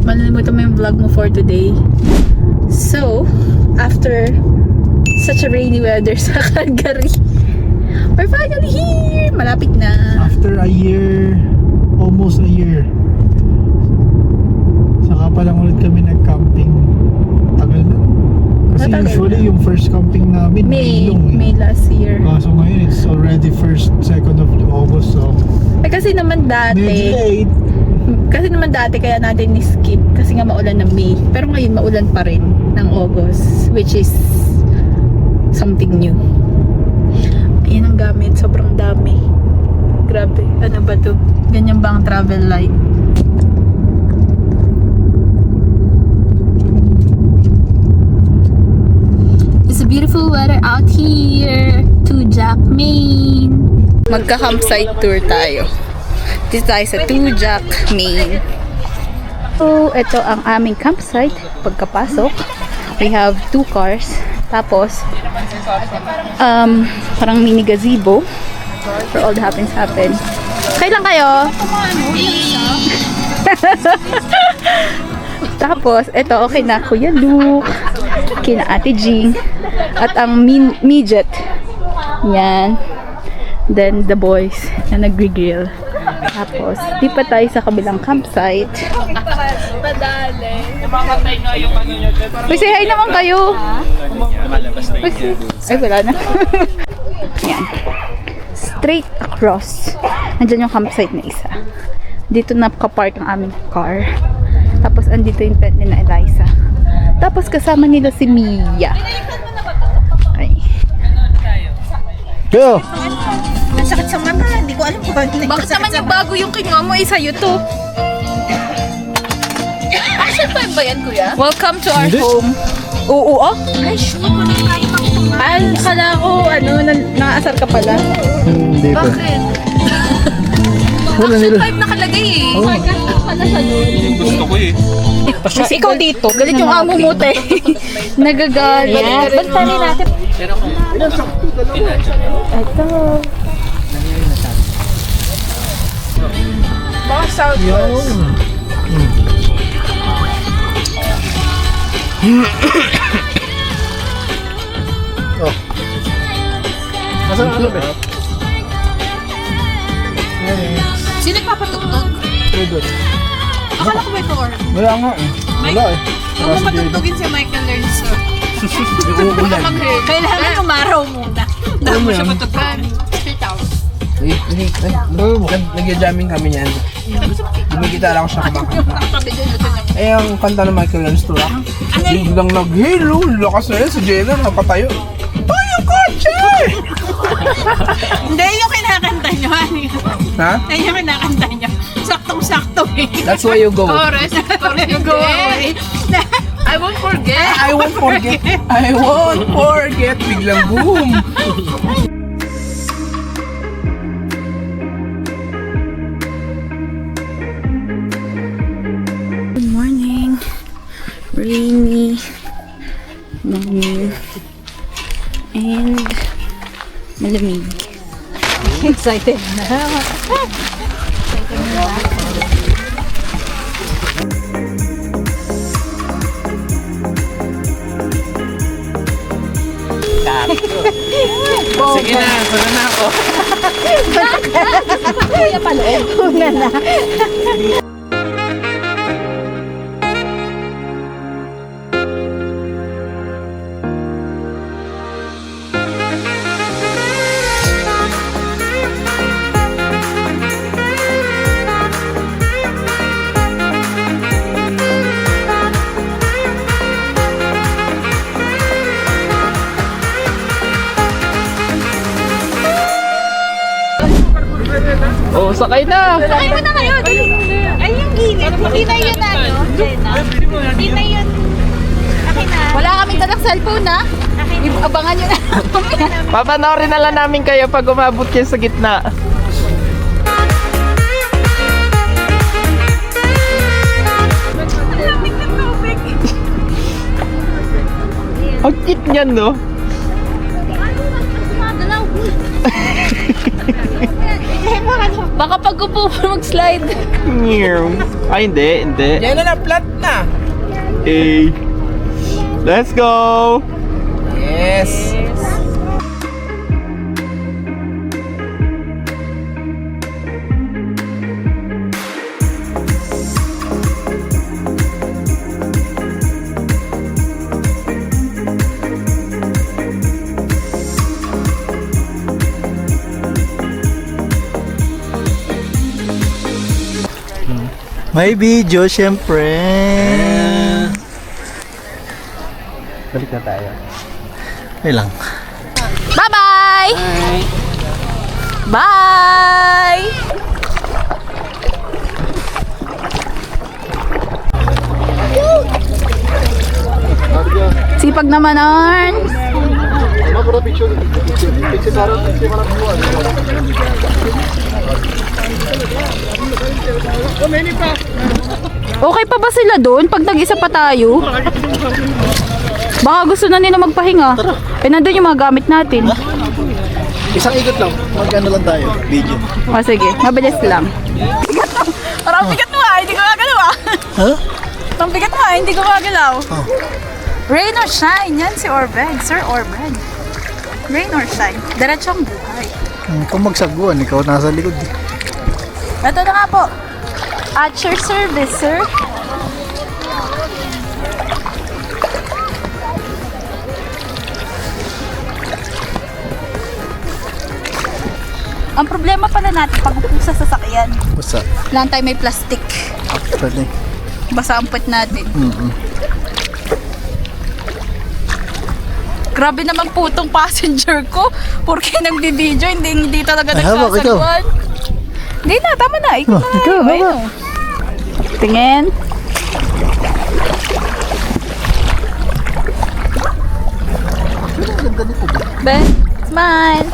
malilimutan mo yung vlog mo for today. So, after such a rainy weather sa Calgary, we're finally here! Malapit na. After a year, almost a year. Saka pa lang ulit kami nag-camping. Tagal na. Kasi Matagal usually na. yung first camping namin, May last year. So ngayon, it's already 2nd of August. So, Kasi naman medyo dati, late. kaya natin ni-skip kasi nga maulan ng May. Pero ngayon maulan pa rin ng August, which is something new. Ayan ang gamit, sobrang dami. Grabe, ano ba to? Ganyan ba ang travel light? It's a beautiful weather out here to Jack, Maine. Magka-campsite tour tayo. Dito tayo sa Jack, Maine. So, ito ang aming campsite. Pagkapasok, we have 2 cars. Tapos, parang mini gazebo where all the happenings happen. Kailan kayo? Tapos, ito, okay na Kuya Luke, kina Ate Jing, at ang midget. Yan. Then, the boys na nag-grill. Tapos, di pa tayo sa kabilang campsite. Uy, say hi naman kayo. Ay, wala na. Yan. Straight across. Nandyan yung campsite na isa. Dito na kapark ang aming car. Tapos, andito yung tent ni na Eliza. Tapos, kasama nila si Mia. Okay. Kaya, Ang sakit sa mata, hindi ko alam kung ano. Bakit naman yung bago yung kinuha mo? Sa'yo to. Action 5 ba yan, kuya? Welcome to our Hindi. home. Oo, oh. Ay, sure ko na tayo pang Ay, akala ko, nakaasar ka pala. hindi pa. Bakit? Wala nila. 5 nakalagay eh. Oh. Pala sa doon. Gusto ko eh. Mas ikaw dito. Galit yung amo mo, te. Nagagalit. Bantali natin. Ito. Baka Southwest. Oh. Nasaan ang alab eh? Sino nagpapatugtog? Good. Akala ko may tour. Wala nga eh. Wala eh. Huwag mo patugtugin si Michael Learns. Kailangan umaraw muna. Dahil mo siya matugtog. Nag-jamming kami niyan. Dumikita lang ako sa kumakanta. Eh, ang kanta ng Michael Learns to rock. Biglang nag-hello, lakas na yun si Jenna, napatayo. Ay, yung kotse! Hindi, yung kinakanta nyo. Ha? Ay, yung kinakanta nyo. Saktong-sakto eh. That's why you go. Chorus you go away. I won't forget. I won't forget. I won't forget. Biglang boom. Good morning. Rainy morning. And malamig. Excited na. Sige na, sana na ako. Kuya pala. Una na. Oh, sakay na. Sakay mo na kayo. Ay, yung gilid. Hindi na yun ano. Hindi na yun. Akin na. Wala kaming dalang cellphone na. Abangan nyo na. Papanoorin na lang namin kayo pag umabot kayo sa gitna. Ang cute niyan, no? Gumagalaw. Baka pag upo mo mag-slide. Ay, hindi. Yan na, flat na. Hey. Let's go! Yes. May video, syempre. Balik na tayo. Ay lang. Bye-bye! Bye! Sipag naman, Arn. Okay pa ba sila doon pag nag-isa pa tayo? Baka gusto na nila magpahinga. Eh, nandun yung mga gamit natin. Isang ikot lang. Mag-ano lang tayo. Video. O sige, mabilis lang. Parang bigat mo hindi ko magalaw Ha? Parang bigat mo hindi ko magalaw. Rain or shine, yan si Orbeg, Sir Orbeg. Rain or shine, diretsong buhay. Kung magsaguan, ikaw nasa likod. Ito na nga po. At your service, sir. Ang problema pala natin pag upo sa sasakyan. Basta. Lang tayo may plastic. Actually. Basa ang puwet natin. Grabe naman po itong passenger ko. Porque nagbibideo, hindi talaga Ay, hawak, ikaw. nagsasaguan. Hindi na, tama na. Ikaw na. ikaw, Ayun, hawak. oh. Tingin. Ang ganda nito. Be, smile.